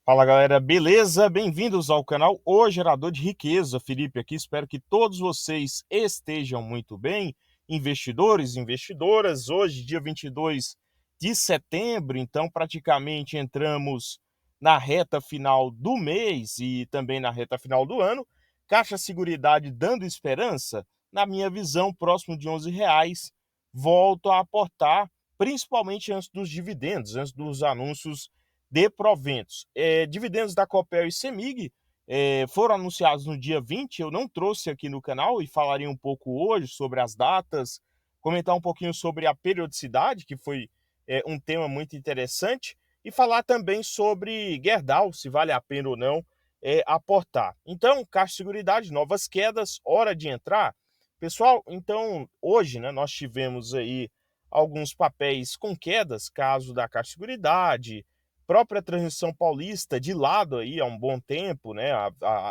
Fala galera, beleza? Bem-vindos ao canal O Gerador de Riqueza. Felipe aqui, espero que todos vocês estejam muito bem. Investidores, investidoras, hoje, dia 22 de setembro, então praticamente entramos na reta final do mês e também na reta final do ano. Caixa Seguridade dando esperança, na minha visão, próximo de R$ 11, volto a aportar, principalmente antes dos dividendos, antes dos anúncios de proventos. Dividendos da Copel e Semig foram anunciados no dia 20. Eu não trouxe aqui no canal e falaria um pouco hoje sobre as datas, comentar um pouquinho sobre a periodicidade, que foi um tema muito interessante, e falar também sobre Gerdau, se vale a pena ou não aportar. Então, Caixa Seguridade, novas quedas, hora de entrar. Pessoal, então hoje, né, nós tivemos aí alguns papéis com quedas, caso da Caixa Seguridade, própria Transmissão Paulista de lado aí há um bom tempo, né?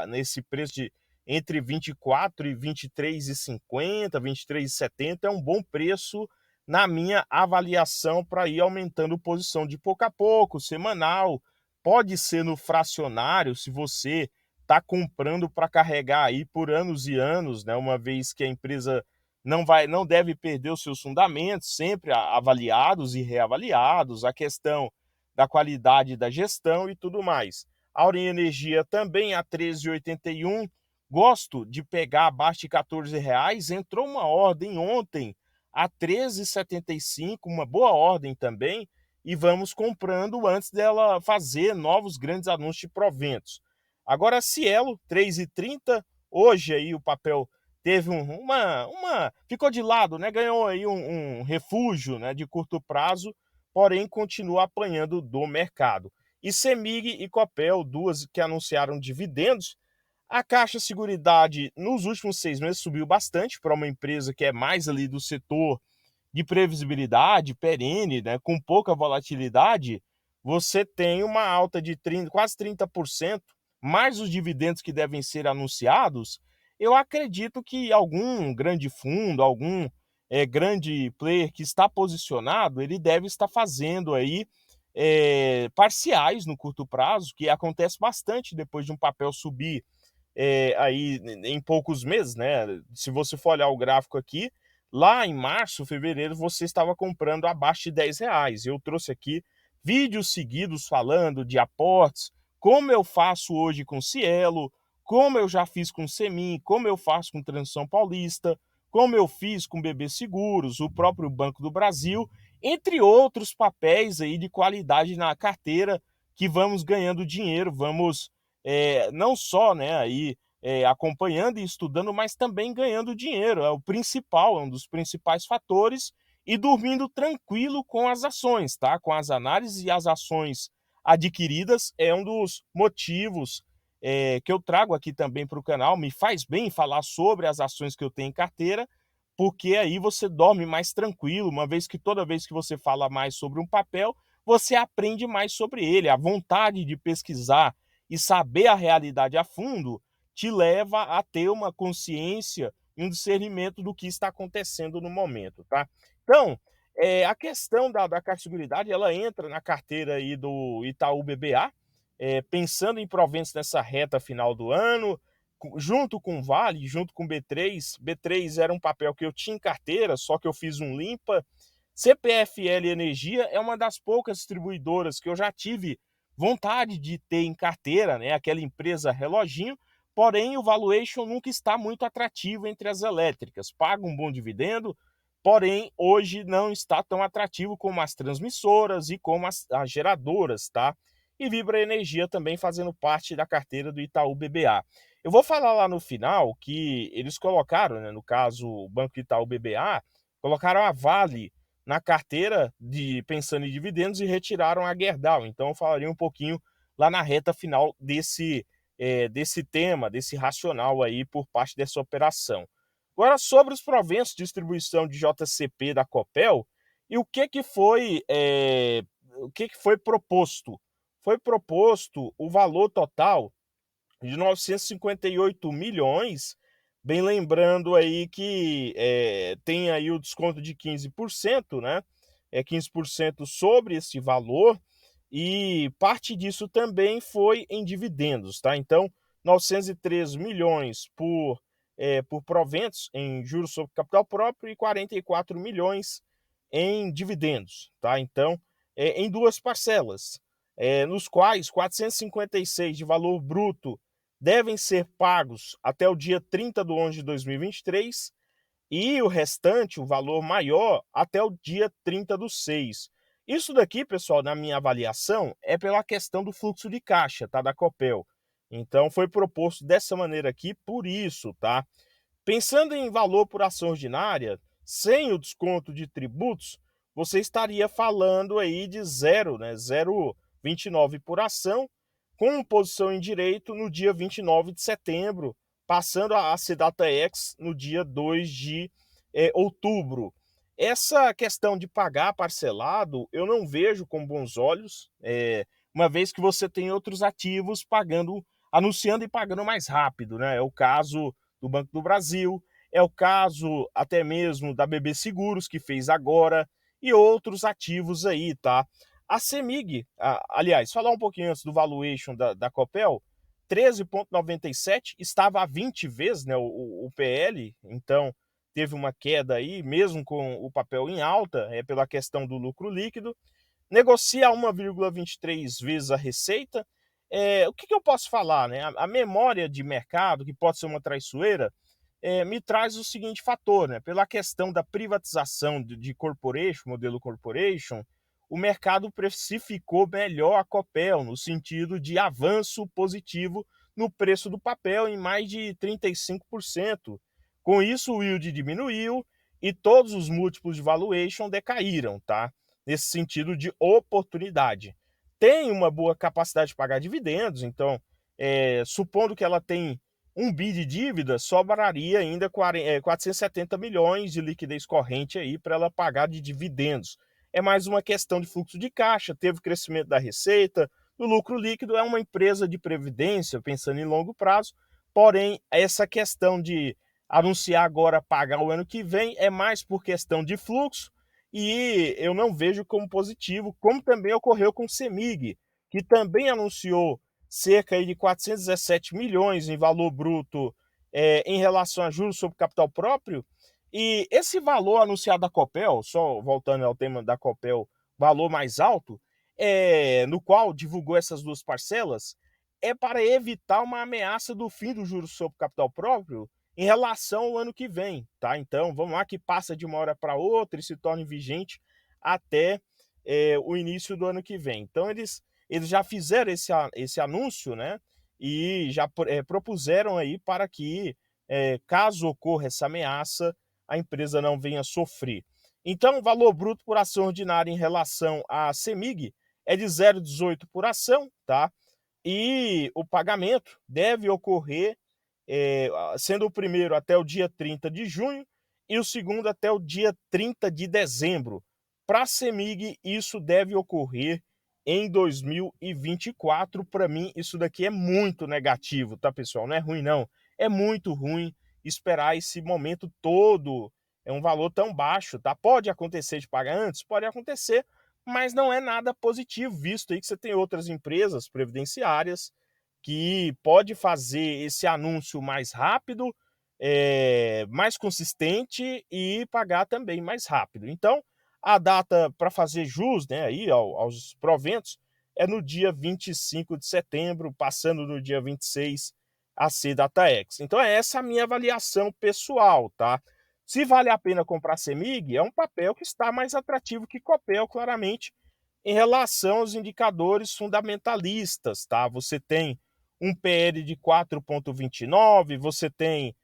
Nesse preço de entre 24 e 23,50, 23,70 é um bom preço na minha avaliação para ir aumentando posição de pouco a pouco, semanal. Pode ser no fracionário, se você está comprando para carregar aí por anos e anos, né? Uma vez que a empresa não deve perder os seus fundamentos, sempre avaliados e reavaliados. A questão da qualidade da gestão e tudo mais. Auren Energia também a 13,81. Gosto de pegar abaixo de R$ 14. Entrou uma ordem ontem a 13,75, uma boa ordem também, e vamos comprando antes dela fazer novos grandes anúncios de proventos. Agora a Cielo, 3,30. Hoje aí o papel teve ficou de lado, né? Ganhou aí um refúgio, né, de curto prazo, porém continua apanhando do mercado. E Semig e Copel, duas que anunciaram dividendos. A Caixa Seguridade nos últimos 6 meses subiu bastante para uma empresa que é mais ali do setor de previsibilidade, perene, né, com pouca volatilidade. Você tem uma alta de quase 30%, mais os dividendos que devem ser anunciados. Eu acredito que algum grande fundo, algum grande player que está posicionado, ele deve estar fazendo aí parciais no curto prazo, que acontece bastante depois de um papel subir aí em poucos meses, né? Se você for olhar o gráfico aqui, lá em março, fevereiro, você estava comprando abaixo de R$ 10. Eu trouxe aqui vídeos seguidos falando de aportes, como eu faço hoje com Cielo, como eu já fiz com Semin, como eu faço com Transição Paulista, como eu fiz com BB Seguros, o próprio Banco do Brasil, entre outros papéis aí de qualidade na carteira que vamos ganhando dinheiro, vamos não só, né, aí acompanhando e estudando, mas também ganhando dinheiro. É o principal, é um dos principais fatores, e dormindo tranquilo com as ações, tá? Com as análises e as ações adquiridas é um dos motivos que eu trago aqui também para o canal. Me faz bem falar sobre as ações que eu tenho em carteira, porque aí você dorme mais tranquilo, uma vez que toda vez que você fala mais sobre um papel, você aprende mais sobre ele. A vontade de pesquisar e saber a realidade a fundo te leva a ter uma consciência e um discernimento do que está acontecendo no momento, tá? Então, a questão da Caixa Seguridade, ela entra na carteira aí do Itaú BBA, pensando em proventos nessa reta final do ano, junto com Vale, junto com B3. B3 era um papel que eu tinha em carteira, só que eu fiz um limpa. CPFL Energia é uma das poucas distribuidoras que eu já tive vontade de ter em carteira, né? Aquela empresa reloginho, porém o valuation nunca está muito atrativo entre as elétricas. Paga um bom dividendo, porém hoje não está tão atrativo como as transmissoras e como as geradoras, tá? E Vibra Energia também fazendo parte da carteira do Itaú BBA. Eu vou falar lá no final que eles colocaram, né, no caso o Banco Itaú BBA, colocaram a Vale na carteira de pensando em dividendos e retiraram a Gerdau. Então eu falaria um pouquinho lá na reta final desse tema, desse racional aí por parte dessa operação. Agora sobre os proventos de distribuição de JCP da Copel e o que foi proposto. Foi proposto o valor total de 958 milhões, bem lembrando aí que tem aí o desconto de 15%, né? 15% sobre esse valor. e parte disso também foi em dividendos, tá? Então, 913 milhões por proventos em juros sobre capital próprio e 44 milhões em dividendos, tá? Então, em duas parcelas, nos quais 456 de valor bruto devem ser pagos até o dia 30 de 11 de 2023 e o restante, o valor maior, até o dia 30 do 6. Isso daqui, pessoal, na minha avaliação, é pela questão do fluxo de caixa, tá, da Copel. Então, foi proposto dessa maneira aqui por isso, tá? Pensando em valor por ação ordinária, sem o desconto de tributos, você estaria falando aí de zero, né? 0,29 por ação, com posição em direito no dia 29 de setembro, passando a ser DataX no dia 2 de outubro. Essa questão de pagar parcelado, eu não vejo com bons olhos, uma vez que você tem outros ativos pagando, anunciando e pagando mais rápido, né? É o caso do Banco do Brasil, é o caso até mesmo da BB Seguros, que fez agora, e outros ativos aí, tá? A CEMIG, aliás, falar um pouquinho antes do valuation da Copel, 13,97, estava a 20 vezes, né, o PL, então teve uma queda aí, mesmo com o papel em alta, pela questão do lucro líquido, negocia 1,23 vezes a receita. O que eu posso falar? Né? A memória de mercado, que pode ser uma traiçoeira, me traz o seguinte fator, né? Pela questão da privatização de corporation, modelo corporation, o mercado precificou melhor a Copel, no sentido de avanço positivo no preço do papel em mais de 35%. Com isso, o yield diminuiu e todos os múltiplos de valuation decaíram, tá? Nesse sentido de oportunidade. Tem uma boa capacidade de pagar dividendos, então, supondo que ela tem 1 bi de dívida, sobraria ainda 470 milhões de liquidez corrente aí para ela pagar de dividendos. É mais uma questão de fluxo de caixa, teve crescimento da receita, do lucro líquido, é uma empresa de previdência, pensando em longo prazo, porém, essa questão de anunciar agora pagar o ano que vem é mais por questão de fluxo, e eu não vejo como positivo, como também ocorreu com o CEMIG, que também anunciou cerca de 417 milhões em valor bruto em relação a juros sobre capital próprio, e esse valor anunciado da Copel, só voltando ao tema da Copel, valor mais alto, no qual divulgou essas duas parcelas, é para evitar uma ameaça do fim do juros sobre capital próprio em relação ao ano que vem, tá? Então, vamos lá que passa de uma hora para outra e se torna vigente até o início do ano que vem. Então, eles já fizeram esse anúncio, né? E já propuseram aí para que, caso ocorra essa ameaça, a empresa não venha sofrer. Então, o valor bruto por ação ordinária em relação à CEMIG é de 0,18 por ação, tá? E o pagamento deve ocorrer, sendo o primeiro até o dia 30 de junho e o segundo até o dia 30 de dezembro. Para a CEMIG, isso deve ocorrer em 2024. Para mim, isso daqui é muito negativo, tá, pessoal? Não é ruim, não. É muito ruim esperar esse momento todo. É um valor tão baixo, tá? Pode acontecer de pagar antes? Pode acontecer, mas não é nada positivo, visto aí que você tem outras empresas previdenciárias que pode fazer esse anúncio mais rápido, mais consistente e pagar também mais rápido. Então, a data para fazer jus, né, aí aos proventos é no dia 25 de setembro, passando no dia 26 a ser DataX. Então, essa a minha avaliação pessoal, tá? Se vale a pena comprar CEMIG, é um papel que está mais atrativo que Copel, claramente, em relação aos indicadores fundamentalistas, tá? Você tem um PL de 4,29, você tem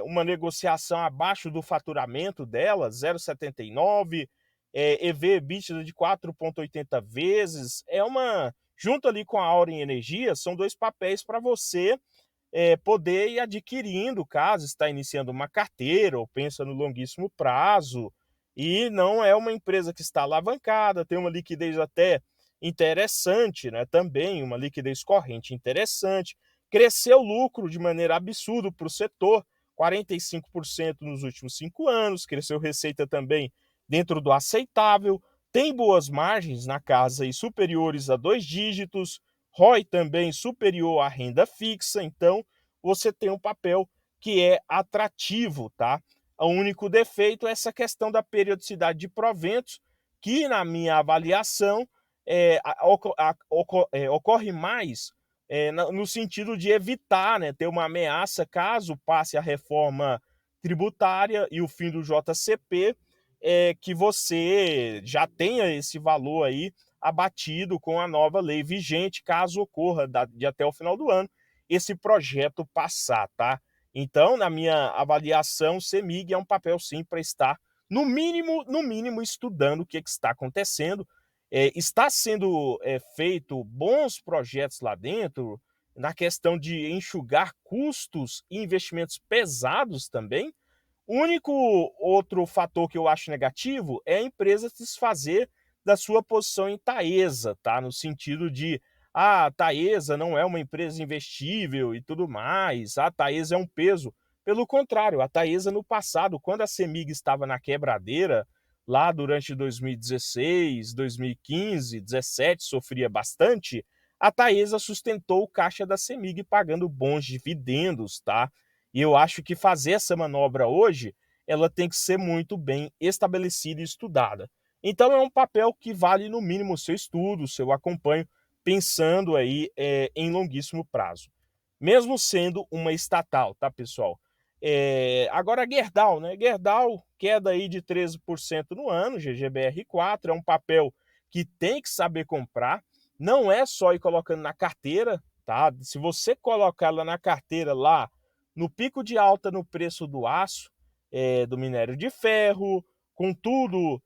uma negociação abaixo do faturamento dela, 0,79, EV/EBITDA de 4,80 vezes, junto ali com a Auren Energia, são dois papéis para você poder ir adquirindo, caso está iniciando uma carteira ou pensa no longuíssimo prazo, e não é uma empresa que está alavancada, tem uma liquidez até interessante, né? Também uma liquidez corrente interessante, cresceu o lucro de maneira absurda para o setor, 45% nos últimos 5 anos, cresceu receita também dentro do aceitável, tem boas margens na casa e superiores a 2 dígitos, ROI também superior à renda fixa, então você tem um papel que é atrativo, tá? O único defeito é essa questão da periodicidade de proventos, que na minha avaliação ocorre mais no sentido de evitar, né, ter uma ameaça caso passe a reforma tributária e o fim do JCP, que você já tenha esse valor aí abatido com a nova lei vigente, caso ocorra de até o final do ano esse projeto passar, tá? Então, na minha avaliação, o CEMIG é um papel sim para estar, no mínimo, estudando o que está acontecendo. Está sendo feito bons projetos lá dentro, na questão de enxugar custos e investimentos pesados também. O único outro fator que eu acho negativo é a empresa se desfazer da sua posição em Taesa, tá? No sentido de, a Taesa não é uma empresa investível e tudo mais, a Taesa é um peso. Pelo contrário, a Taesa no passado, quando a CEMIG estava na quebradeira, lá durante 2016, 2015, 2017, sofria bastante, a Taesa sustentou o caixa da CEMIG pagando bons dividendos, tá? E eu acho que fazer essa manobra hoje, ela tem que ser muito bem estabelecida e estudada. Então é um papel que vale no mínimo o seu estudo, o seu acompanho, pensando aí em longuíssimo prazo. Mesmo sendo uma estatal, tá, pessoal? Agora a Gerdau, né? Gerdau, queda aí de 13% no ano, GGBR4, é um papel que tem que saber comprar, não é só ir colocando na carteira, tá? Se você colocar ela na carteira lá, no pico de alta no preço do aço, do minério de ferro, com tudo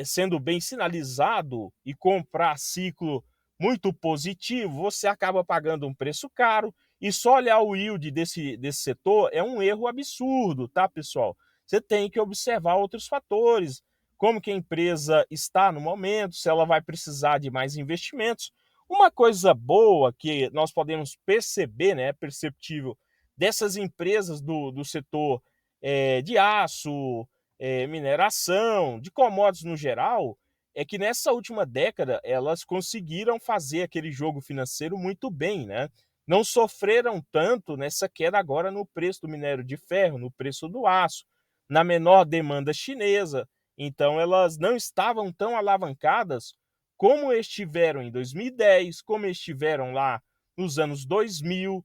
sendo bem sinalizado e comprar ciclo muito positivo, você acaba pagando um preço caro e só olhar o yield desse setor é um erro absurdo, tá, pessoal? Você tem que observar outros fatores, como que a empresa está no momento, se ela vai precisar de mais investimentos. Uma coisa boa que nós podemos perceber, né, é perceptível, dessas empresas do setor de aço, mineração, de commodities no geral, é que nessa última década elas conseguiram fazer aquele jogo financeiro muito bem, né? Não sofreram tanto nessa queda agora no preço do minério de ferro, no preço do aço, na menor demanda chinesa. Então elas não estavam tão alavancadas como estiveram em 2010, como estiveram lá nos anos 2000,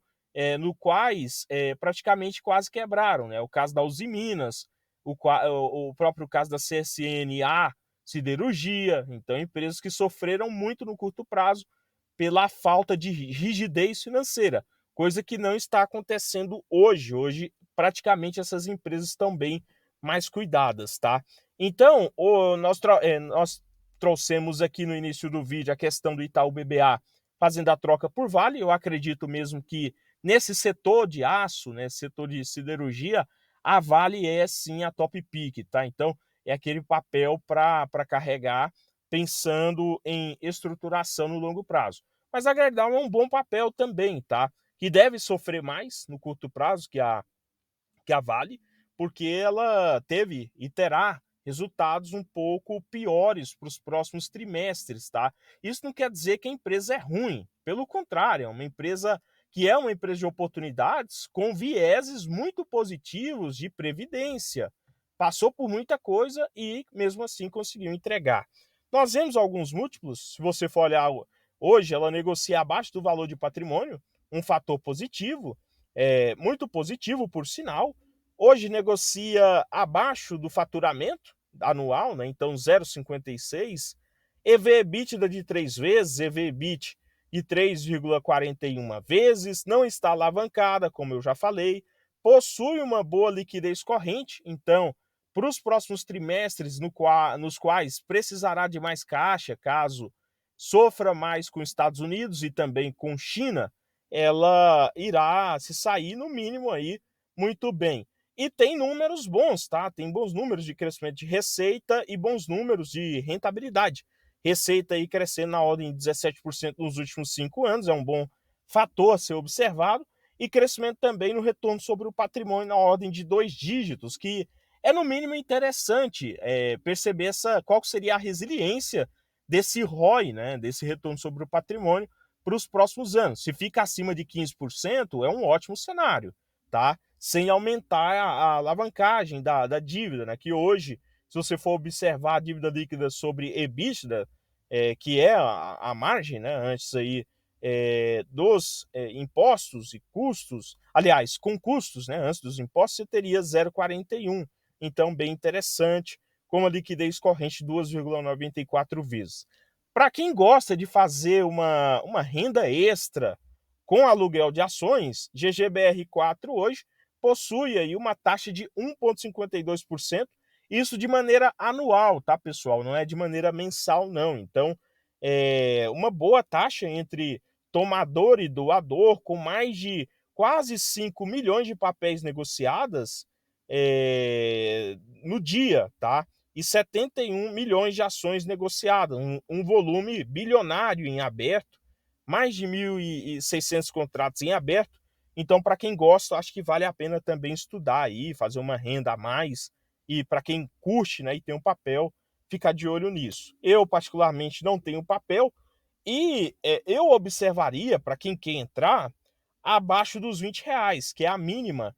no quais praticamente quase quebraram, né? O caso da Uzi Minas, o próprio caso da CSNA Siderurgia, então empresas que sofreram muito no curto prazo pela falta de rigidez financeira, coisa que não está acontecendo hoje. Hoje, praticamente, essas empresas estão bem mais cuidadas, tá? Então, nós trouxemos aqui no início do vídeo a questão do Itaú BBA fazendo a troca por Vale. Eu acredito mesmo que nesse setor de aço, né, setor de siderurgia, a Vale é sim a top pick, tá? Então, é aquele papel para carregar pensando em estruturação no longo prazo. Mas a Gerdau é um bom papel também, tá? Que deve sofrer mais no curto prazo que a Vale, porque ela teve e terá resultados um pouco piores para os próximos trimestres, tá? Isso não quer dizer que a empresa é ruim, pelo contrário, é uma empresa que é uma empresa de oportunidades com vieses muito positivos de previdência. Passou por muita coisa e mesmo assim conseguiu entregar. Nós vemos alguns múltiplos, se você for olhar hoje, ela negocia abaixo do valor de patrimônio, um fator positivo, muito positivo por sinal. Hoje negocia abaixo do faturamento anual, né? Então 0,56. EV/EBITDA de 3 vezes, EV/EBIT de 3,41 vezes, não está alavancada, como eu já falei, possui uma boa liquidez corrente, então, para os próximos trimestres nos quais precisará de mais caixa, caso sofra mais com Estados Unidos e também com China, ela irá se sair no mínimo aí muito bem. E tem números bons, tá? Tem bons números de crescimento de receita e bons números de rentabilidade. Receita aí crescendo na ordem de 17% nos últimos 5 anos, é um bom fator a ser observado. E crescimento também no retorno sobre o patrimônio na ordem de 2 dígitos, que é no mínimo interessante perceber qual seria a resiliência desse ROI, né, desse retorno sobre o patrimônio, para os próximos anos. Se fica acima de 15%, é um ótimo cenário, tá? Sem aumentar a alavancagem da dívida, né? Que hoje, se você for observar a dívida líquida sobre EBITDA, que é a margem, né? Antes aí dos impostos e custos, aliás, com custos, né? Antes dos impostos, você teria 0,41. Então, bem interessante, com a liquidez corrente 2,94 vezes. Para quem gosta de fazer uma renda extra com aluguel de ações, GGBR4 hoje possui aí uma taxa de 1,52%, isso de maneira anual, tá, pessoal? Não é de maneira mensal, não. Então, é uma boa taxa entre tomador e doador, com mais de quase 5 milhões de papéis negociadas no dia, tá? E 71 milhões de ações negociadas, um volume bilionário em aberto, mais de 1.600 contratos em aberto. Então, para quem gosta, acho que vale a pena também estudar aí, fazer uma renda a mais. E para quem curte, né, e tem um papel, ficar de olho nisso. Eu, particularmente, não tenho papel e eu observaria, para quem quer entrar, abaixo dos R$ 20, que é a mínima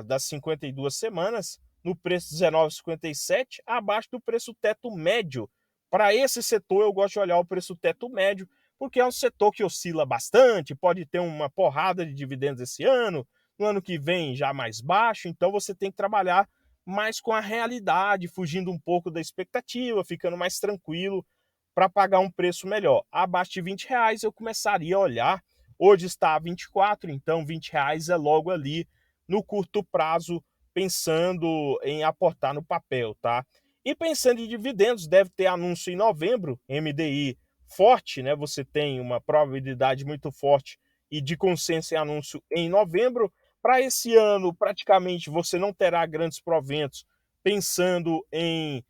das 52 semanas, no preço de R$19,57, abaixo do preço teto médio. Para esse setor, eu gosto de olhar o preço teto médio, porque é um setor que oscila bastante, pode ter uma porrada de dividendos esse ano, no ano que vem já mais baixo, então você tem que trabalhar mais com a realidade, fugindo um pouco da expectativa, ficando mais tranquilo para pagar um preço melhor. Abaixo de R$ 20 eu começaria a olhar. Hoje está a 24, então R$ 20 é logo ali no curto prazo, pensando em aportar no papel, tá? E pensando em dividendos, deve ter anúncio em novembro, MDI forte, né? Você tem uma probabilidade muito forte e de consenso em anúncio em novembro. Para esse ano, praticamente você não terá grandes proventos, pensando em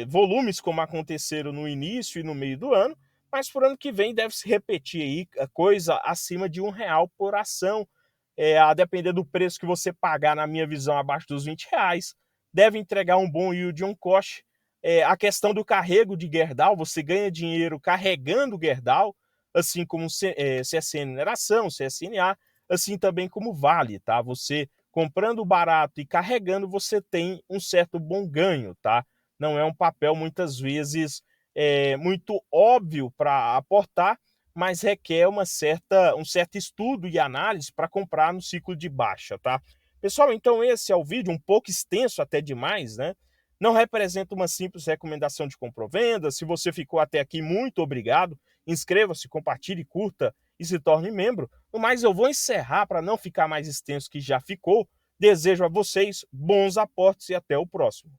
volumes como aconteceram no início e no meio do ano, mas para o ano que vem deve se repetir aí coisa acima de R$ 1 por ação, a depender do preço que você pagar, na minha visão, abaixo dos R$ 20, deve entregar um bom yield on cost. A questão do carrego de Gerdau, você ganha dinheiro carregando Gerdau, assim como CSN Mineração, CSNA, assim também como Vale, tá? Você comprando barato e carregando, você tem um certo bom ganho, tá? Não é um papel, muitas vezes, muito óbvio para aportar, mas requer um certo estudo e análise para comprar no ciclo de baixa, tá? Pessoal, então esse é o vídeo, um pouco extenso até demais, né? Não representa uma simples recomendação de compra ou venda. Se você ficou até aqui, muito obrigado. Inscreva-se, compartilhe, curta e se torne membro. No mais, eu vou encerrar para não ficar mais extenso que já ficou. Desejo a vocês bons aportes e até o próximo.